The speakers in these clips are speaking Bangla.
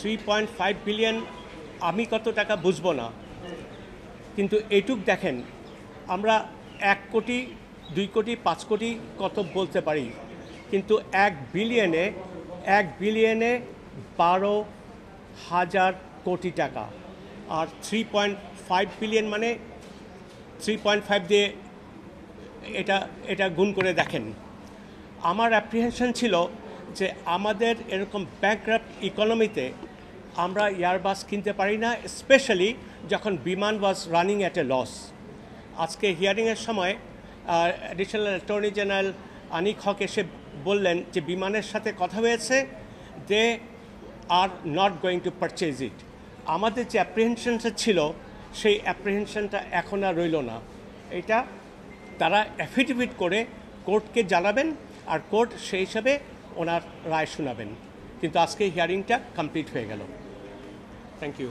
3.5 বিলিয়ন আমি কত টাকা বুঝবো না, কিন্তু এইটুক দেখেন, আমরা 1 কোটি 2 কোটি 5 কোটি কত বলতে পারি, কিন্তু 1 বিলিয়নে 12,000 কোটি টাকা। আর 3.5 বিলিয়ন মানে 3.5 দিয়ে এটা গুণ করে দেখেন। আমার অ্যাপ্রিহেনশন ছিল যে আমাদের এরকম ব্যাকগ্রাফট ইকোনমিতে আমরা এয়ারবাস কিনতে পারি না, স্পেশালি যখন Biman was running at a loss. আজকে হিয়ারিংয়ের সময় additional attorney general Anik Haque এসে বললেন যে বিমানের সাথে কথা হয়েছে, they are not going to purchase it. আমাদের যে অ্যাপ্রিহেনশনটা ছিল সেই অ্যাপ্রিহেনশনটা এখন আর রইল না। এটা তারা অ্যাফিডেভিট করে কোর্টকে জানাবেন, আর কোর্ট সেই হিসাবে ওনার রায় শোনাবেন। কিন্তু আজকে হিয়ারিংটা কমপ্লিট হয়ে গেল। Thank you.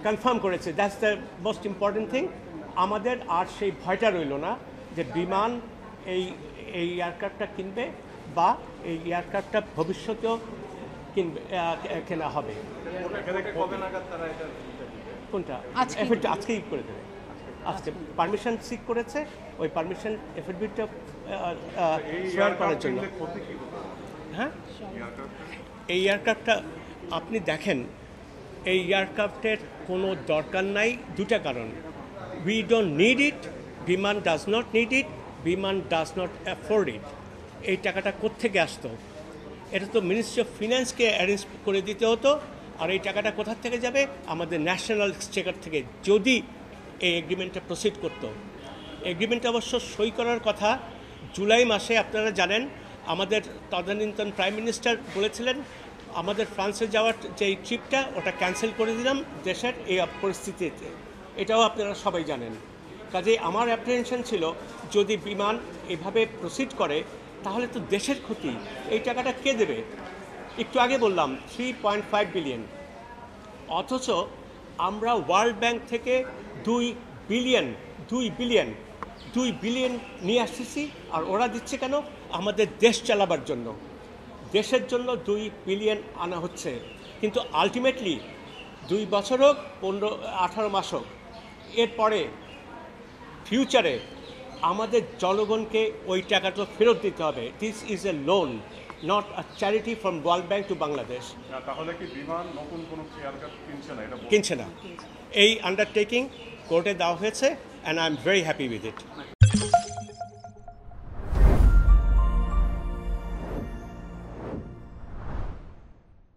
কনফার্ম করেছে, that's the most important thing. আমাদের আর সেই ভয়টা রইল না যে বিমান এই এয়ারক্রাফটটা কিনবে বা এই এয়ারক্রাফটটা ভবিষ্যতেও কেনা হবে। কোনটা? আজকেই করে দেবে। আজকে পারমিশন সিক করেছে, ওই পারমিশন এফিডেভিটটা শেয়ার করার জন্য। হ্যাঁ, এই এয়ারক্রাফটটা আপনি দেখেন, এই এয়ারক্রাফটের কোনো দরকার নাই। দুটা কারণ, উই ডোন্ট নিড ইট, বিমান ডাজ নট নিড ইট, বিমান ডাজ নট অ্যাফোর্ড ইট। এই টাকাটা কোত্থেকে আসতো? এটা তো মিনিস্ট্রি অফ ফিনান্সকে অ্যারেঞ্জ করে দিতে হতো। আর এই টাকাটা কোথা থেকে যাবে? আমাদের ন্যাশনাল এক্সচেকার থেকে, যদি এই এগ্রিমেন্টটা প্রসিড করতো। এগ্রিমেন্ট অবশ্য সই করার কথা জুলাই মাসে। আপনারা জানেন আমাদের তদানীন্তন প্রাইম মিনিস্টার বলেছিলেন আমাদের ফ্রান্সে যাওয়ার যে ট্রিপটা ওটা ক্যান্সেল করে দিলাম দেশের এই পরিস্থিতিতে। এটাও আপনারা সবাই জানেন। কাজেই আমার অ্যাপ্রিহেনশন ছিল যদি বিমান এভাবে প্রসিড করে তাহলে তো দেশের ক্ষতি। এই টাকাটা কে দেবে? একটু আগে বললাম 3.5 বিলিয়ন, অথচ আমরা ওয়ার্ল্ড ব্যাংক থেকে 2 বিলিয়ন নিয়ে আসতেছি। আর ওরা দিচ্ছে কেন? আমাদের দেশ চালাবার জন্য, দেশের জন্য 2 বিলিয়ন আনা হচ্ছে। কিন্তু আলটিমেটলি 2 বছর হোক 18 মাস হোক, এরপরে ফিউচারে আমাদের জনগণকে ওই টাকাটা ফেরত দিতে হবে। This is a loan, not a charity from world bank to Bangladesh. তাহলে কি বিমান নতুন কোনো এয়ারক্রাফট কিনছে না? এই আন্ডারটেকিং কোর্টে দেওয়া হয়েছে, and I am very happy with it.